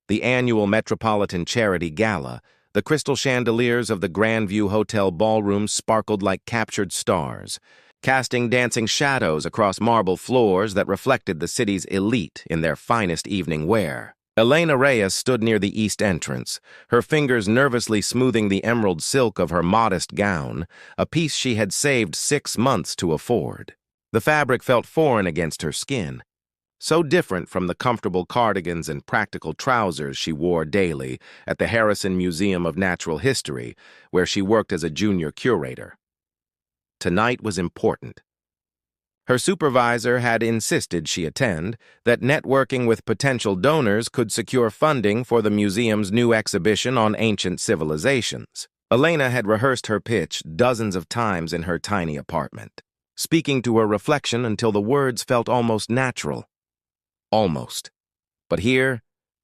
the annual Metropolitan Charity Gala. The crystal chandeliers of the Grandview Hotel ballroom sparkled like captured stars, casting dancing shadows across marble floors that reflected the city's elite in their finest evening wear. Elena Reyes stood near the east entrance, her fingers nervously smoothing the emerald silk of her modest gown, a piece she had saved 6 months to afford. The fabric felt foreign against her skin, so different from the comfortable cardigans and practical trousers she wore daily at the Harrison Museum of Natural History, where she worked as a junior curator. Tonight was important. Her supervisor had insisted she attend, that networking with potential donors could secure funding for the museum's new exhibition on ancient civilizations. Elena had rehearsed her pitch dozens of times in her tiny apartment, speaking to her reflection until the words felt almost natural. Almost. But here,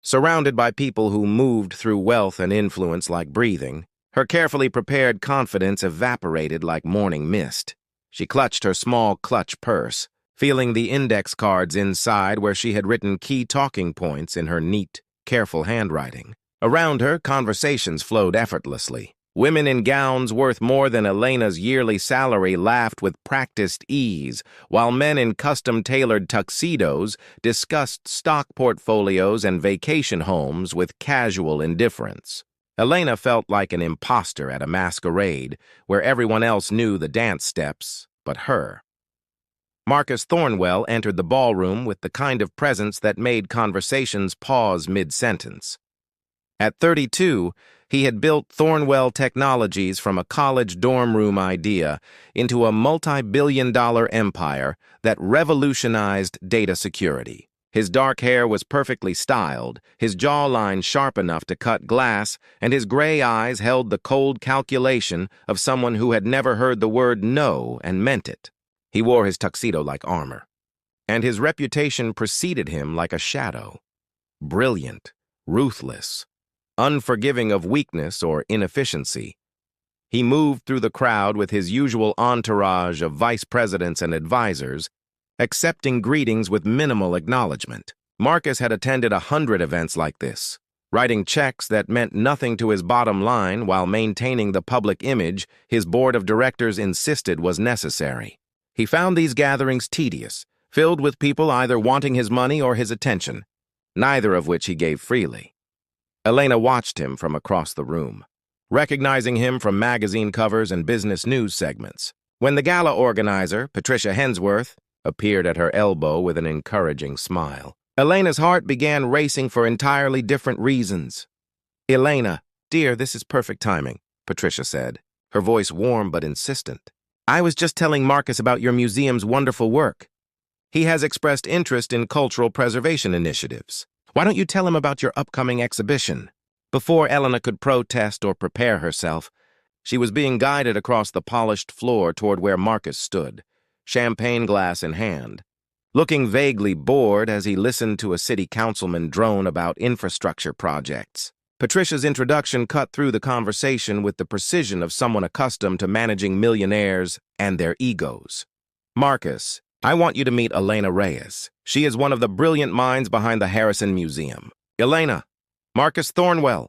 surrounded by people who moved through wealth and influence like breathing, her carefully prepared confidence evaporated like morning mist. She clutched her small clutch purse, feeling the index cards inside where she had written key talking points in her neat, careful handwriting. Around her, conversations flowed effortlessly. Women in gowns worth more than Elena's yearly salary laughed with practiced ease, while men in custom-tailored tuxedos discussed stock portfolios and vacation homes with casual indifference. Elena felt like an imposter at a masquerade where everyone else knew the dance steps but her. Marcus Thornwell entered the ballroom with the kind of presence that made conversations pause mid-sentence. At 32, he had built Thornwell Technologies from a college dorm room idea into a multi-billion-dollar empire that revolutionized data security. His dark hair was perfectly styled, his jawline sharp enough to cut glass, and his gray eyes held the cold calculation of someone who had never heard the word no and meant it. He wore his tuxedo like armor, and his reputation preceded him like a shadow. Brilliant, ruthless, unforgiving of weakness or inefficiency. He moved through the crowd with his usual entourage of vice presidents and advisors, accepting greetings with minimal acknowledgement. Marcus had attended 100 events like this, writing checks that meant nothing to his bottom line while maintaining the public image his board of directors insisted was necessary. He found these gatherings tedious, filled with people either wanting his money or his attention, neither of which he gave freely. Elena watched him from across the room, recognizing him from magazine covers and business news segments. When the gala organizer, Patricia Hensworth, appeared at her elbow with an encouraging smile, Elena's heart began racing for entirely different reasons. "Elena, dear, this is perfect timing," Patricia said, her voice warm but insistent. "I was just telling Marcus about your museum's wonderful work. He has expressed interest in cultural preservation initiatives. Why don't you tell him about your upcoming exhibition?" Before Elena could protest or prepare herself, she was being guided across the polished floor toward where Marcus stood, champagne glass in hand, looking vaguely bored as he listened to a city councilman drone about infrastructure projects. Patricia's introduction cut through the conversation with the precision of someone accustomed to managing millionaires and their egos. "Marcus, I want you to meet Elena Reyes. She is one of the brilliant minds behind the Harrison Museum." "Elena, Marcus Thornwell."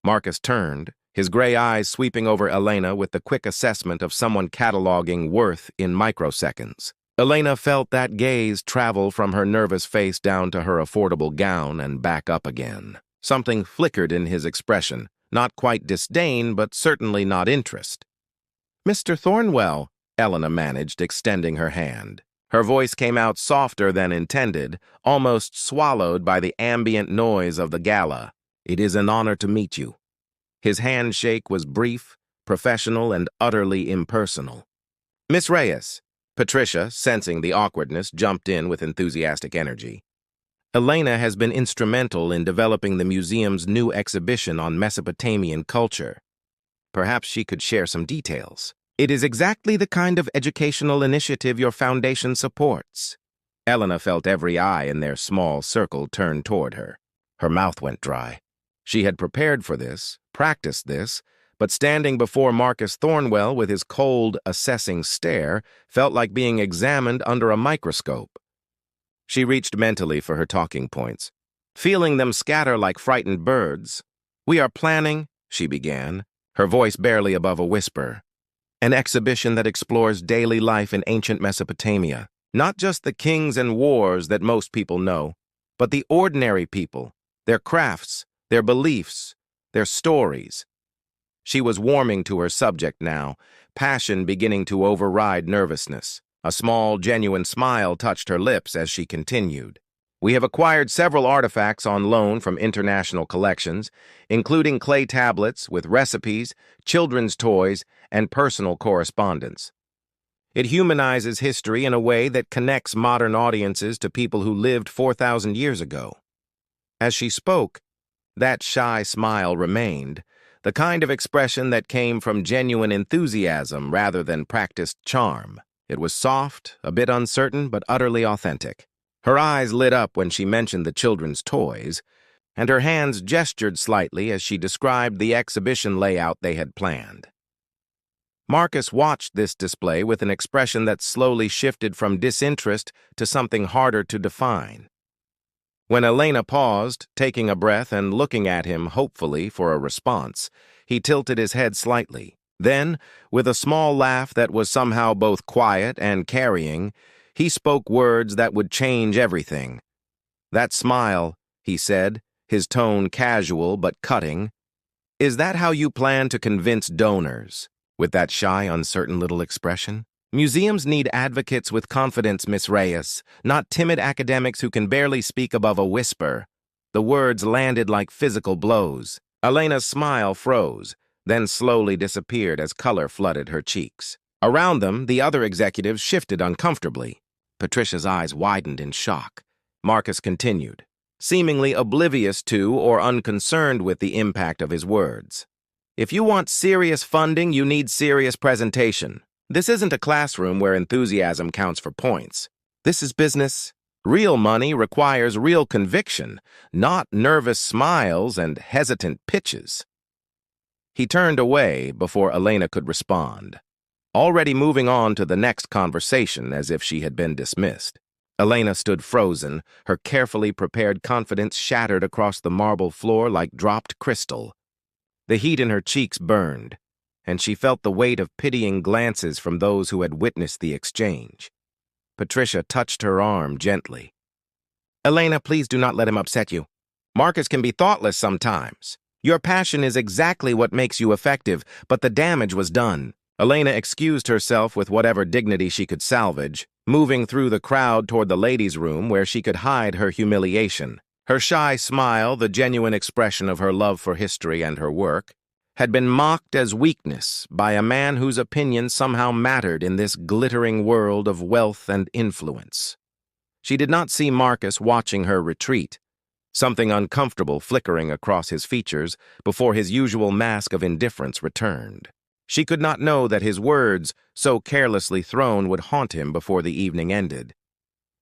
Marcus turned, his gray eyes sweeping over Elena with the quick assessment of someone cataloging worth in microseconds. Elena felt that gaze travel from her nervous face down to her affordable gown and back up again. Something flickered in his expression, not quite disdain, but certainly not interest. "Mr. Thornwell," Elena managed, extending her hand. Her voice came out softer than intended, almost swallowed by the ambient noise of the gala. "It is an honor to meet you." His handshake was brief, professional, and utterly impersonal. "Miss Reyes," Patricia, sensing the awkwardness, jumped in with enthusiastic energy. "Elena has been instrumental in developing the museum's new exhibition on Mesopotamian culture. Perhaps she could share some details. It is exactly the kind of educational initiative your foundation supports." Elena felt every eye in their small circle turn toward her. Her mouth went dry. She had prepared for this, practiced this, but standing before Marcus Thornwell with his cold, assessing stare felt like being examined under a microscope. She reached mentally for her talking points. feeling them scatter like frightened birds. "We are planning," she began, her voice barely above a whisper, "an exhibition that explores daily life in ancient Mesopotamia. Not just the kings and wars that most people know, but the ordinary people, their crafts, their beliefs, their stories." She was warming to her subject now, passion beginning to override nervousness. A small, genuine smile touched her lips as she continued. "We have acquired several artifacts on loan from international collections, including clay tablets with recipes, children's toys, and personal correspondence. It humanizes history in a way that connects modern audiences to people who lived 4,000 years ago." As she spoke, that shy smile remained, the kind of expression that came from genuine enthusiasm rather than practiced charm. It was soft, a bit uncertain, but utterly authentic. Her eyes lit up when she mentioned the children's toys, and her hands gestured slightly as she described the exhibition layout they had planned. Marcus watched this display with an expression that slowly shifted from disinterest to something harder to define. When Elena paused, taking a breath and looking at him hopefully for a response, he tilted his head slightly. Then, with a small laugh that was somehow both quiet and carrying, he spoke words that would change everything. "That smile," he said, his tone casual but cutting, "is that how you plan to convince donors?" With that shy, uncertain little expression. "Museums need advocates with confidence, Miss Reyes, not timid academics who can barely speak above a whisper." The words landed like physical blows. Elena's smile froze, then slowly disappeared as color flooded her cheeks. Around them, the other executives shifted uncomfortably. Patricia's eyes widened in shock. Marcus continued, seemingly oblivious to or unconcerned with the impact of his words. "If you want serious funding, you need serious presentation. This isn't a classroom where enthusiasm counts for points. This is business. Real money requires real conviction, not nervous smiles and hesitant pitches." He turned away before Elena could respond, already moving on to the next conversation as if she had been dismissed. Elena stood frozen, her carefully prepared confidence shattered across the marble floor like dropped crystal. The heat in her cheeks burned, and she felt the weight of pitying glances from those who had witnessed the exchange. Patricia touched her arm gently. "Elena, please do not let him upset you. Marcus can be thoughtless sometimes. Your passion is exactly what makes you effective, but the damage was done." Elena excused herself with whatever dignity she could salvage, moving through the crowd toward the ladies' room where she could hide her humiliation. Her shy smile, the genuine expression of her love for history and her work, had been mocked as weakness by a man whose opinion somehow mattered in this glittering world of wealth and influence. She did not see Marcus watching her retreat, something uncomfortable flickering across his features before his usual mask of indifference returned. She could not know that his words, so carelessly thrown, would haunt him before the evening ended.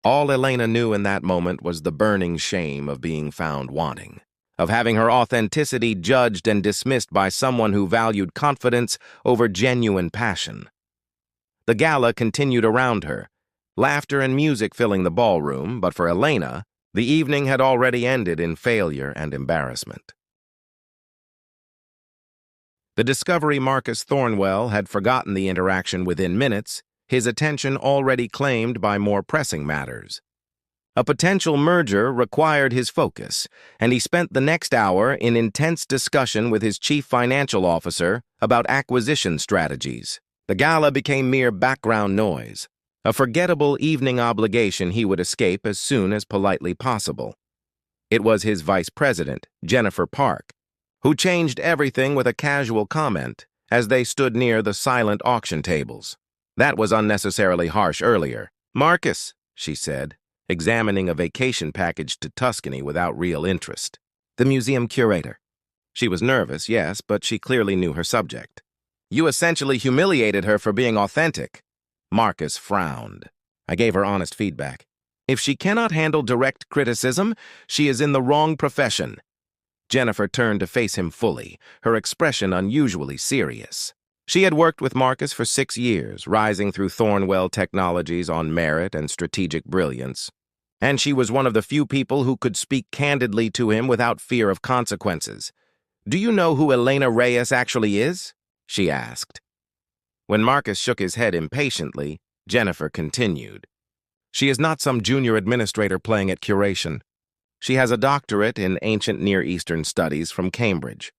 All Elena knew in that moment was the burning shame of being found wanting, of having her authenticity judged and dismissed by someone who valued confidence over genuine passion. The gala continued around her, laughter and music filling the ballroom, but for Elena, the evening had already ended in failure and embarrassment. The discovery Marcus Thornwell had forgotten the interaction within minutes, his attention already claimed by more pressing matters. A potential merger required his focus, and he spent the next hour in intense discussion with his chief financial officer about acquisition strategies. The gala became mere background noise, a forgettable evening obligation he would escape as soon as politely possible. It was his vice president, Jennifer Park, who changed everything with a casual comment as they stood near the silent auction tables. That was unnecessarily harsh earlier. "Marcus," she said, examining a vacation package to Tuscany without real interest. "The museum curator." She was nervous, yes, but she clearly knew her subject. "You essentially humiliated her for being authentic." Marcus frowned. "I gave her honest feedback. If she cannot handle direct criticism, she is in the wrong profession." Jennifer turned to face him fully, her expression unusually serious. She had worked with Marcus for 6 years, rising through Thornwell Technologies on merit and strategic brilliance. And she was one of the few people who could speak candidly to him without fear of consequences. "Do you know who Elena Reyes actually is?" she asked. When Marcus shook his head impatiently, Jennifer continued. "She is not some junior administrator playing at curation. She has a doctorate in ancient Near Eastern studies from Cambridge,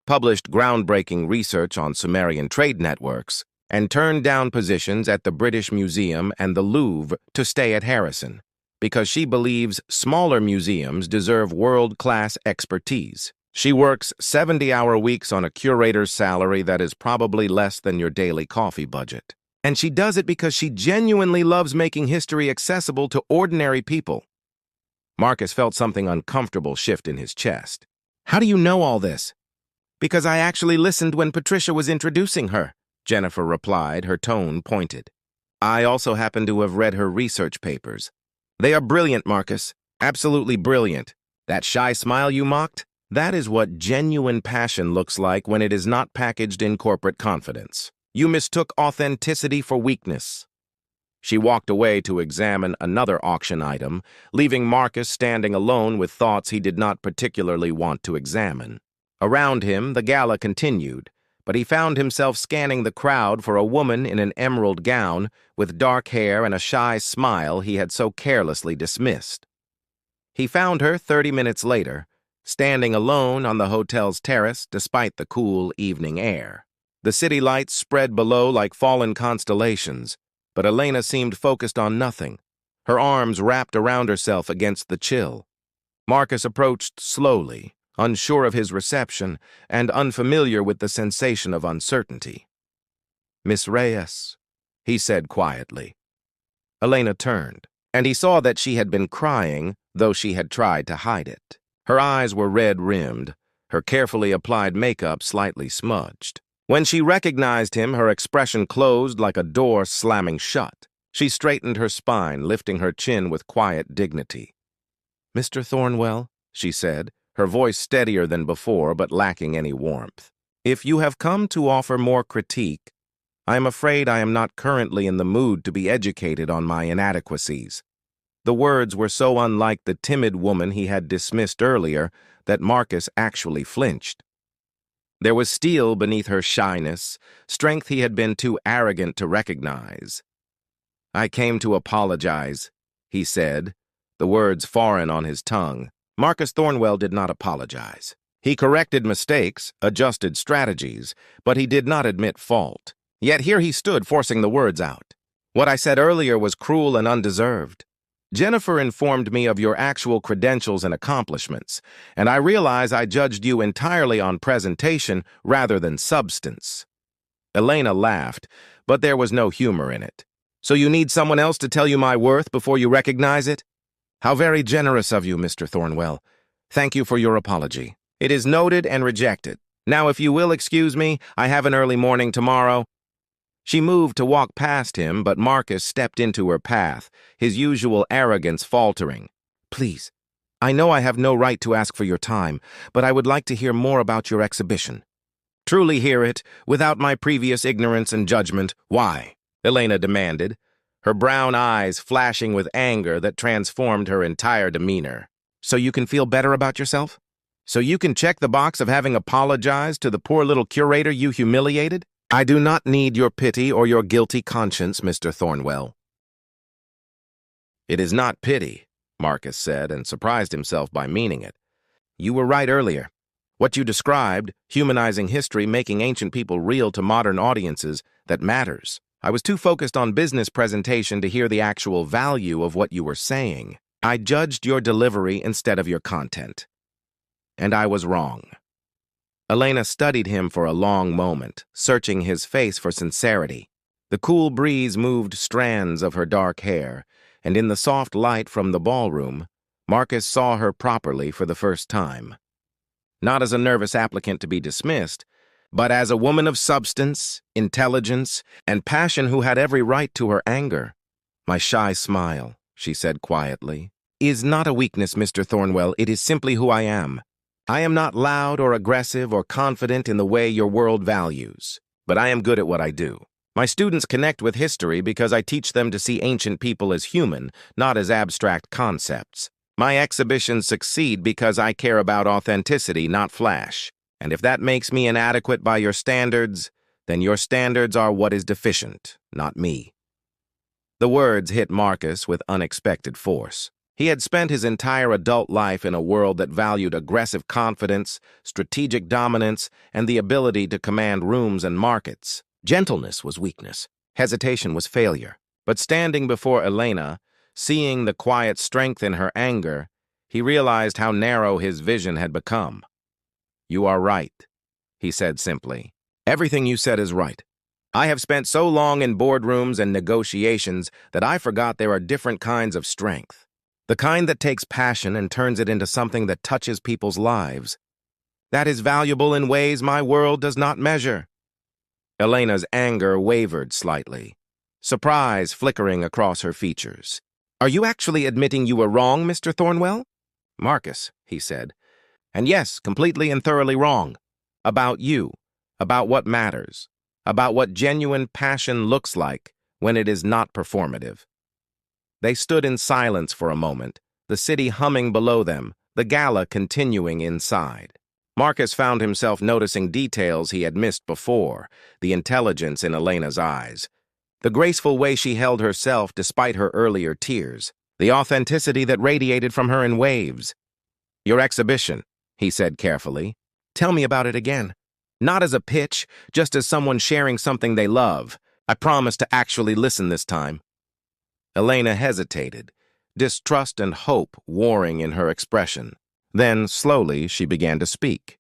published groundbreaking research on Sumerian trade networks, and turned down positions at the British Museum and the Louvre to stay at Harrison, because she believes smaller museums deserve world-class expertise. She works 70-hour weeks on a curator's salary that is probably less than your daily coffee budget. And she does it because she genuinely loves making history accessible to ordinary people." Marcus felt something uncomfortable shift in his chest. "How do you know all this?" "Because I actually listened when Patricia was introducing her," Jennifer replied, her tone pointed. "I also happen to have read her research papers. They are brilliant, Marcus. Absolutely brilliant. That shy smile you mocked? That is what genuine passion looks like when it is not packaged in corporate confidence. You mistook authenticity for weakness." She walked away to examine another auction item, leaving Marcus standing alone with thoughts he did not particularly want to examine. Around him, the gala continued, but he found himself scanning the crowd for a woman in an emerald gown with dark hair and a shy smile he had so carelessly dismissed. He found her 30 minutes later, standing alone on the hotel's terrace despite the cool evening air. The city lights spread below like fallen constellations, but Elena seemed focused on nothing, her arms wrapped around herself against the chill. Marcus approached slowly, unsure of his reception and unfamiliar with the sensation of uncertainty. "Miss Reyes," he said quietly. Elena turned, and he saw that she had been crying, though she had tried to hide it. Her eyes were red-rimmed, her carefully applied makeup slightly smudged. When she recognized him, her expression closed like a door slamming shut. She straightened her spine, lifting her chin with quiet dignity. "Mr. Thornwell," she said, her voice steadier than before but lacking any warmth, "if you have come to offer more critique, I am afraid I am not currently in the mood to be educated on my inadequacies." The words were so unlike the timid woman he had dismissed earlier that Marcus actually flinched. There was steel beneath her shyness, strength he had been too arrogant to recognize. "I came to apologize," he said, the words foreign on his tongue. Marcus Thornwell did not apologize. He corrected mistakes, adjusted strategies, but he did not admit fault. Yet here he stood forcing the words out. "What I said earlier was cruel and undeserved. Jennifer informed me of your actual credentials and accomplishments, and I realize I judged you entirely on presentation rather than substance." Elena laughed, but there was no humor in it. "So you need someone else to tell you my worth before you recognize it? How very generous of you, Mr. Thornwell. Thank you for your apology. It is noted and rejected. Now, if you will excuse me, I have an early morning tomorrow." She moved to walk past him, but Marcus stepped into her path, his usual arrogance faltering. "Please, I know I have no right to ask for your time, but I would like to hear more about your exhibition." "Truly hear it, without my previous ignorance and judgment. Why?" Elena demanded, her brown eyes flashing with anger that transformed her entire demeanor. "So you can feel better about yourself? So you can check the box of having apologized to the poor little curator you humiliated? I do not need your pity or your guilty conscience, Mr. Thornwell." "It is not pity," Marcus said, and surprised himself by meaning it. "You were right earlier. What you described, humanizing history, making ancient people real to modern audiences, that matters. I was too focused on business presentation to hear the actual value of what you were saying. I judged your delivery instead of your content. And I was wrong." Elena studied him for a long moment, searching his face for sincerity. The cool breeze moved strands of her dark hair, and in the soft light from the ballroom, Marcus saw her properly for the first time. Not as a nervous applicant to be dismissed, but as a woman of substance, intelligence, and passion who had every right to her anger. "My shy smile," she said quietly, "is not a weakness, Mr. Thornwell. It is simply who I am. I am not loud or aggressive or confident in the way your world values, but I am good at what I do. My students connect with history because I teach them to see ancient people as human, not as abstract concepts. My exhibitions succeed because I care about authenticity, not flash. And if that makes me inadequate by your standards, then your standards are what is deficient, not me." The words hit Marcus with unexpected force. He had spent his entire adult life in a world that valued aggressive confidence, strategic dominance, and the ability to command rooms and markets. Gentleness was weakness. Hesitation was failure. But standing before Elena, seeing the quiet strength in her anger, he realized how narrow his vision had become. "You are right," he said simply. "Everything you said is right. I have spent so long in boardrooms and negotiations that I forgot there are different kinds of strength. The kind that takes passion and turns it into something that touches people's lives. That is valuable in ways my world does not measure." Elena's anger wavered slightly, surprise flickering across her features. "Are you actually admitting you were wrong, Mr. Thornwell?" "Marcus," he said. "And yes, completely and thoroughly wrong. About you, about what matters, about what genuine passion looks like when it is not performative." They stood in silence for a moment, the city humming below them, the gala continuing inside. Marcus found himself noticing details he had missed before, the intelligence in Elena's eyes, the graceful way she held herself despite her earlier tears, the authenticity that radiated from her in waves. "Your exhibition," he said carefully. "Tell me about it again. Not as a pitch, just as someone sharing something they love. I promise to actually listen this time." Elena hesitated, distrust and hope warring in her expression. Then, slowly, she began to speak.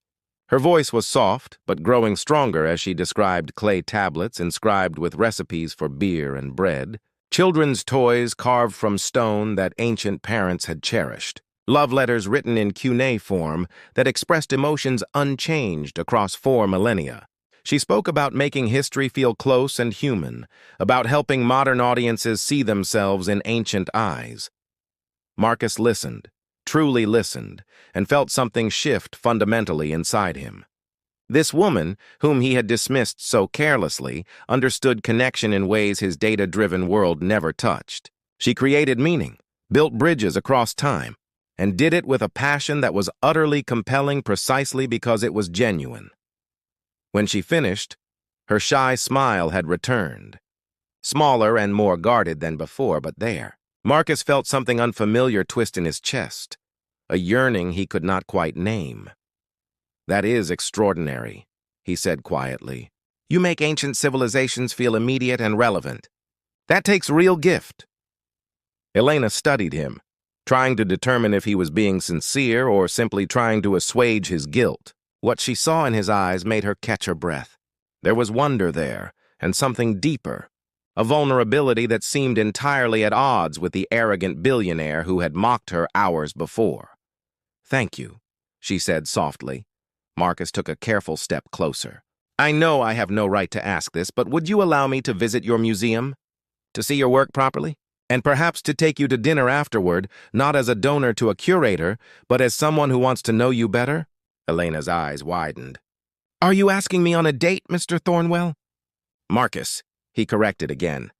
Her voice was soft, but growing stronger as she described clay tablets inscribed with recipes for beer and bread, children's toys carved from stone that ancient parents had cherished, love letters written in cuneiform that expressed emotions unchanged across 4 millennia. She spoke about making history feel close and human, about helping modern audiences see themselves in ancient eyes. Marcus listened, truly listened, and felt something shift fundamentally inside him. This woman, whom he had dismissed so carelessly, understood connection in ways his data-driven world never touched. She created meaning, built bridges across time, and did it with a passion that was utterly compelling precisely because it was genuine. When she finished, her shy smile had returned. Smaller and more guarded than before, but there. Marcus felt something unfamiliar twist in his chest, a yearning he could not quite name. "That is extraordinary," he said quietly. "You make ancient civilizations feel immediate and relevant. That takes real gift." Elena studied him, trying to determine if he was being sincere or simply trying to assuage his guilt. What she saw in his eyes made her catch her breath. There was wonder there, and something deeper, a vulnerability that seemed entirely at odds with the arrogant billionaire who had mocked her hours before. "Thank you," she said softly. Marcus took a careful step closer. "I know I have no right to ask this, but would you allow me to visit your museum? To see your work properly? And perhaps to take you to dinner afterward, not as a donor to a curator, but as someone who wants to know you better?" Elena's eyes widened. "Are you asking me on a date, Mr. Thornwell?" "Marcus," he corrected again.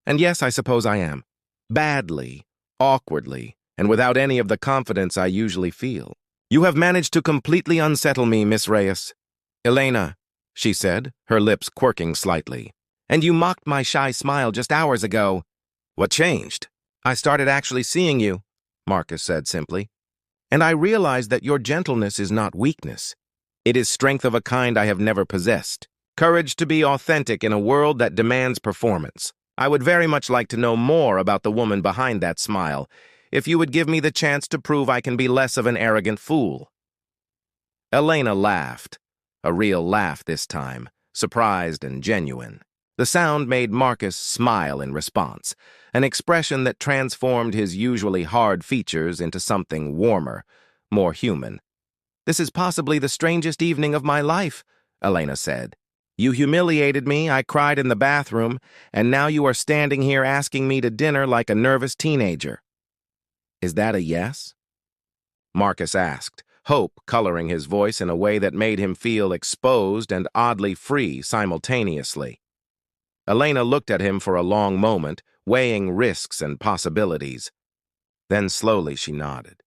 "And yes, I suppose I am. Badly, awkwardly, and without any of the confidence I usually feel. You have managed to completely unsettle me, Miss Reyes." "Elena," she said, her lips quirking slightly. "And you mocked my shy smile just hours ago." "What changed?" "I started actually seeing you," Marcus said simply. "And I realized that your gentleness is not weakness. It is strength of a kind I have never possessed. Courage to be authentic in a world that demands performance. I would very much like to know more about the woman behind that smile, if you would give me the chance to prove I can be less of an arrogant fool." Elena laughed, a real laugh this time, surprised and genuine. The sound made Marcus smile in response, an expression that transformed his usually hard features into something warmer, more human. "This is possibly the strangest evening of my life," Elena said. "You humiliated me, I cried in the bathroom, and now you are standing here asking me to dinner like a nervous teenager." "Is that a yes?" Marcus asked, hope coloring his voice in a way that made him feel exposed and oddly free simultaneously. Elena looked at him for a long moment, weighing risks and possibilities. Then slowly she nodded.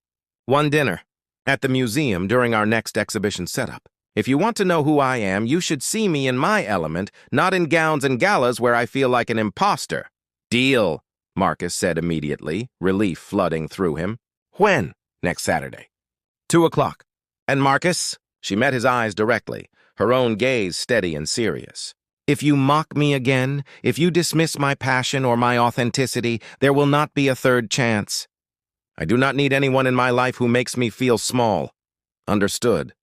"One dinner. At the museum during our next exhibition setup. If you want to know who I am, you should see me in my element, not in gowns and galas where I feel like an imposter." "Deal," Marcus said immediately, relief flooding through him. "When?" "Next Saturday. 2 o'clock. And Marcus?" She met his eyes directly, her own gaze steady and serious. "If you mock me again, if you dismiss my passion or my authenticity, there will not be a third chance. I do not need anyone in my life who makes me feel small." "Understood,"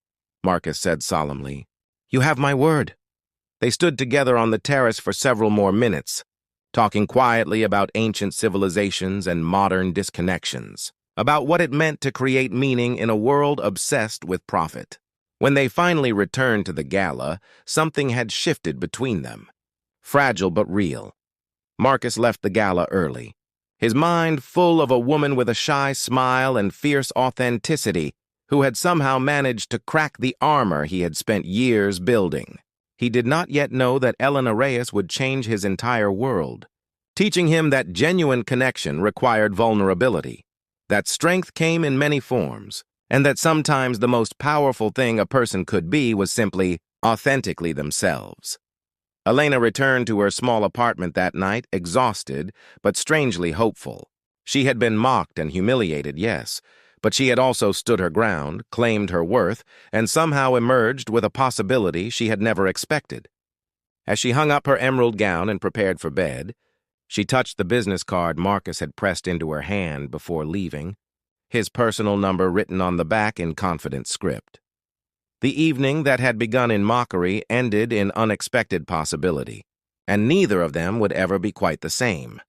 Marcus said solemnly. "You have my word." They stood together on the terrace for several more minutes, talking quietly about ancient civilizations and modern disconnections, about what it meant to create meaning in a world obsessed with profit. When they finally returned to the gala, something had shifted between them. Fragile but real. Marcus left the gala early, his mind full of a woman with a shy smile and fierce authenticity who had somehow managed to crack the armor he had spent years building. He did not yet know that Elena Reyes would change his entire world, teaching him that genuine connection required vulnerability, that strength came in many forms, and that sometimes the most powerful thing a person could be was simply authentically themselves. Elena returned to her small apartment that night, exhausted, but strangely hopeful. She had been mocked and humiliated, yes, but she had also stood her ground, claimed her worth, and somehow emerged with a possibility she had never expected. As she hung up her emerald gown and prepared for bed, she touched the business card Marcus had pressed into her hand before leaving, his personal number written on the back in confident script. The evening that had begun in mockery ended in unexpected possibility, and neither of them would ever be quite the same.